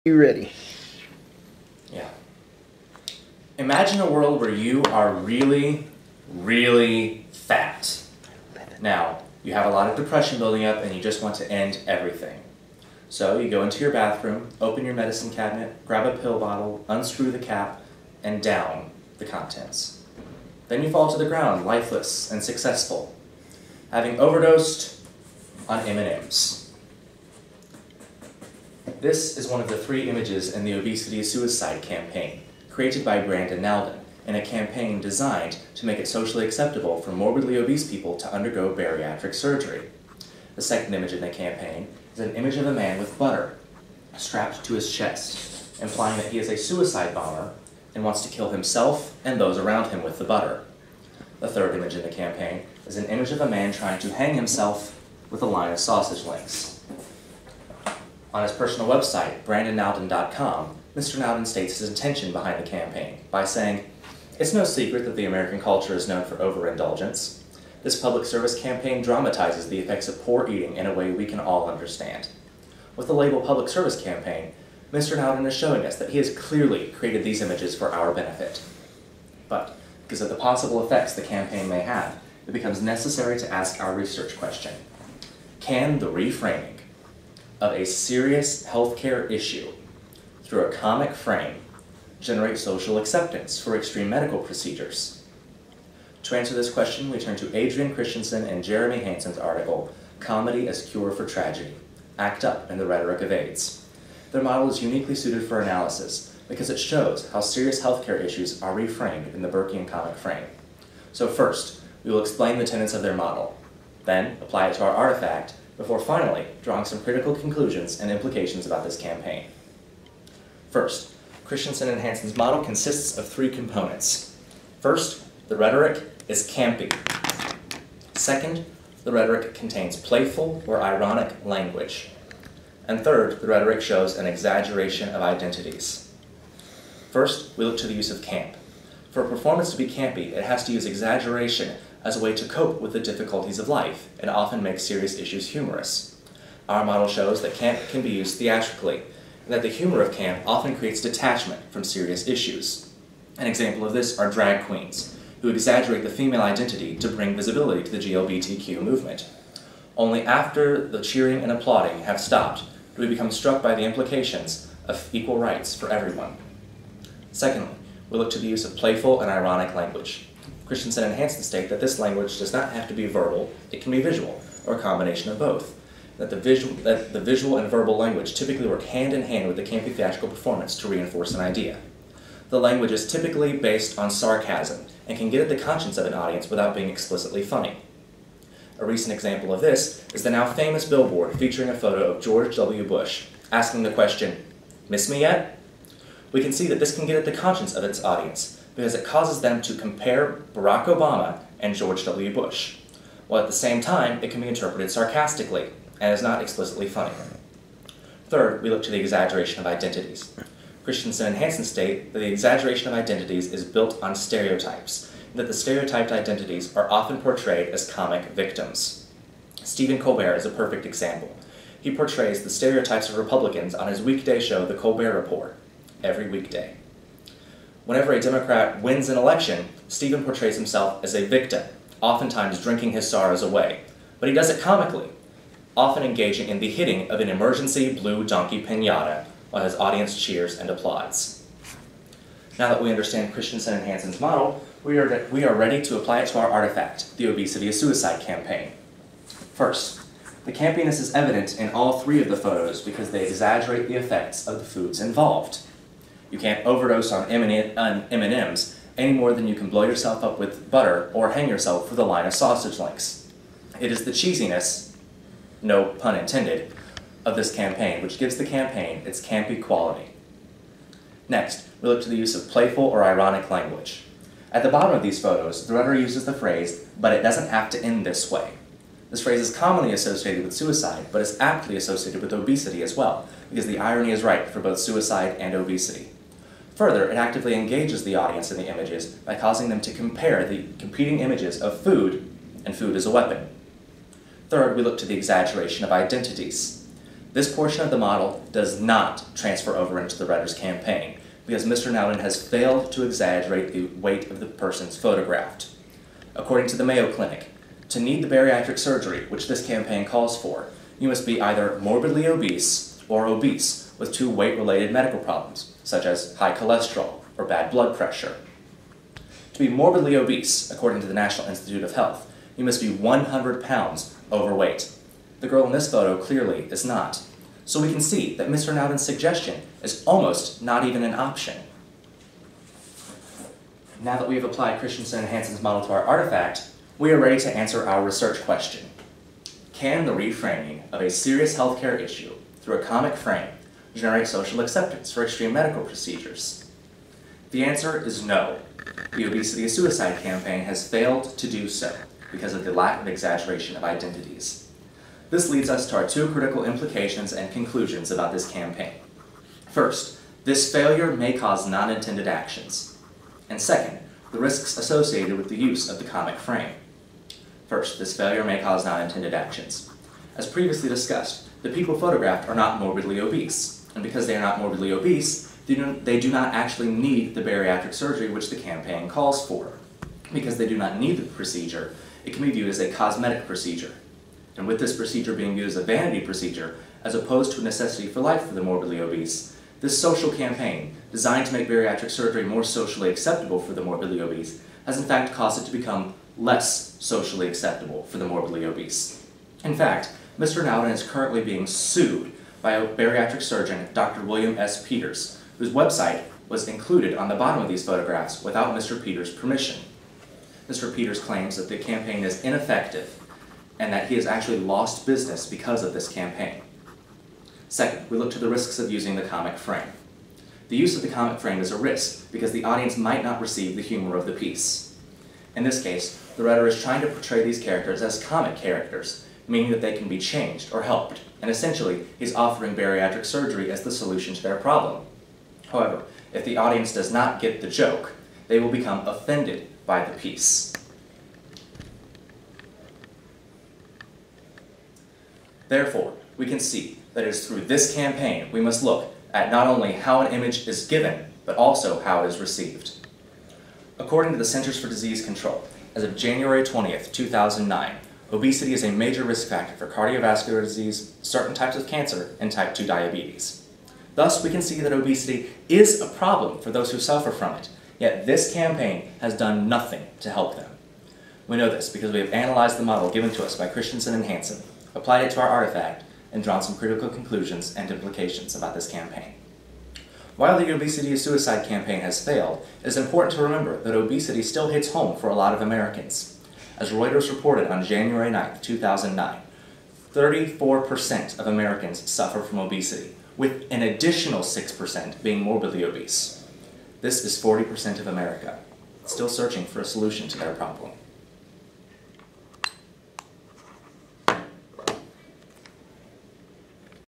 You ready? Yeah. Imagine a world where you are really, really fat. Now, you have a lot of depression building up and you just want to end everything. So you go into your bathroom, open your medicine cabinet, grab a pill bottle, unscrew the cap, and down the contents. Then you fall to the ground, lifeless and successful, having overdosed on M&Ms. This is one of the 3 images in the Obesity is Suicide campaign, created by Brandon Naldin, in a campaign designed to make it socially acceptable for morbidly obese people to undergo bariatric surgery. The second image in the campaign is an image of a man with butter strapped to his chest, implying that he is a suicide bomber and wants to kill himself and those around him with the butter. The third image in the campaign is an image of a man trying to hang himself with a line of sausage links. On his personal website, brandonnaldin.com, Mr. Naldin states his intention behind the campaign by saying, "It's no secret that the American culture is known for overindulgence. This public service campaign dramatizes the effects of poor eating in a way we can all understand." With the label Public Service Campaign, Mr. Naldin is showing us that he has clearly created these images for our benefit. But, because of the possible effects the campaign may have, it becomes necessary to ask our research question. Can the reframing of a serious healthcare issue through a comic frame generate social acceptance for extreme medical procedures? To answer this question, we turn to Adrian Christensen and Jeremy Hansen's article, Comedy as Cure for Tragedy, Act Up in the Rhetoric of AIDS. Their model is uniquely suited for analysis because it shows how serious healthcare issues are reframed in the Burkean comic frame. So first, we will explain the tenets of their model, then apply it to our artifact, before finally drawing some critical conclusions and implications about this campaign. First, Christensen and Hansen's model consists of 3 components. First, the rhetoric is campy. Second, the rhetoric contains playful or ironic language. And third, the rhetoric shows an exaggeration of identities. First, we look to the use of camp. For a performance to be campy, it has to use exaggeration as a way to cope with the difficulties of life and often make serious issues humorous. Our model shows that camp can be used theatrically, and that the humor of camp often creates detachment from serious issues. An example of this are drag queens, who exaggerate the female identity to bring visibility to the GLBTQ movement. Only after the cheering and applauding have stopped do we become struck by the implications of equal rights for everyone. Secondly, we look to the use of playful and ironic language. Christensen and Hansen state that this language does not have to be verbal, it can be visual, or a combination of both. That the visual and verbal language typically work hand in hand with the campy theatrical performance to reinforce an idea. The language is typically based on sarcasm and can get at the conscience of an audience without being explicitly funny. A recent example of this is the now famous billboard featuring a photo of George W. Bush, asking the question, "Miss me yet?" We can see that this can get at the conscience of its audience, because it causes them to compare Barack Obama and George W. Bush, while at the same time it can be interpreted sarcastically and is not explicitly funny. Third, we look to the exaggeration of identities. Christensen and Hansen state that the exaggeration of identities is built on stereotypes, and that the stereotyped identities are often portrayed as comic victims. Stephen Colbert is a perfect example. He portrays the stereotypes of Republicans on his weekday show, The Colbert Report, every weekday. Whenever a Democrat wins an election, Stephen portrays himself as a victim, oftentimes drinking his sorrows away. But he does it comically, often engaging in the hitting of an emergency blue donkey piñata while his audience cheers and applauds. Now that we understand Christensen and Hansen's model, we are ready to apply it to our artifact, the Obesity is Suicide campaign. First, the campiness is evident in all 3 of the photos because they exaggerate the effects of the foods involved. You can't overdose on M&Ms any more than you can blow yourself up with butter or hang yourself with a line of sausage links. It is the cheesiness, no pun intended, of this campaign which gives the campaign its campy quality. Next, we look to the use of playful or ironic language. At the bottom of these photos, the writer uses the phrase, "but it doesn't have to end this way." This phrase is commonly associated with suicide, but is aptly associated with obesity as well, because the irony is right for both suicide and obesity. Further, it actively engages the audience in the images by causing them to compare the competing images of food and food as a weapon. Third, we look to the exaggeration of identities. This portion of the model does not transfer over into the writer's campaign because Mr. Nowden has failed to exaggerate the weight of the persons photographed. According to the Mayo Clinic, to need the bariatric surgery, which this campaign calls for, you must be either morbidly obese or obese with two weight-related medical problems, such as high cholesterol or bad blood pressure. To be morbidly obese, according to the National Institute of Health, you must be 100 pounds overweight. The girl in this photo clearly is not. So we can see that Mr. Nowden's suggestion is almost not even an option. Now that we have applied Christensen and Hansen's model to our artifact, we are ready to answer our research question. Can the reframing of a serious healthcare issue through a comic frame generate social acceptance for extreme medical procedures? The answer is no. The Obesity is Suicide campaign has failed to do so because of the lack of exaggeration of identities. This leads us to our two critical implications and conclusions about this campaign. First, this failure may cause non-intended actions. And second, the risks associated with the use of the comic frame. First, this failure may cause non-intended actions. As previously discussed, the people photographed are not morbidly obese, and because they are not morbidly obese, they do not actually need the bariatric surgery which the campaign calls for. Because they do not need the procedure, it can be viewed as a cosmetic procedure. And with this procedure being viewed as a vanity procedure, as opposed to a necessity for life for the morbidly obese, this social campaign, designed to make bariatric surgery more socially acceptable for the morbidly obese, has in fact caused it to become less socially acceptable for the morbidly obese. In fact, Mr. Nowden is currently being sued by a bariatric surgeon, Dr. William S. Peters, whose website was included on the bottom of these photographs without Mr. Peters' permission. Mr. Peters claims that the campaign is ineffective and that he has actually lost business because of this campaign. Second, we look to the risks of using the comic frame. The use of the comic frame is a risk because the audience might not receive the humor of the piece. In this case, the writer is trying to portray these characters as comic characters, meaning that they can be changed or helped, and essentially, he's offering bariatric surgery as the solution to their problem. However, if the audience does not get the joke, they will become offended by the piece. Therefore, we can see that it is through this campaign we must look at not only how an image is given, but also how it is received. According to the Centers for Disease Control, as of January 20th, 2009, obesity is a major risk factor for cardiovascular disease, certain types of cancer, and type 2 diabetes. Thus, we can see that obesity is a problem for those who suffer from it, yet this campaign has done nothing to help them. We know this because we have analyzed the model given to us by Christensen and Hansen, applied it to our artifact, and drawn some critical conclusions and implications about this campaign. While the Obesity is Suicide campaign has failed, it is important to remember that obesity still hits home for a lot of Americans. As Reuters reported on January 9th, 2009, 34% of Americans suffer from obesity, with an additional 6% being morbidly obese. This is 40% of America, still searching for a solution to their problem.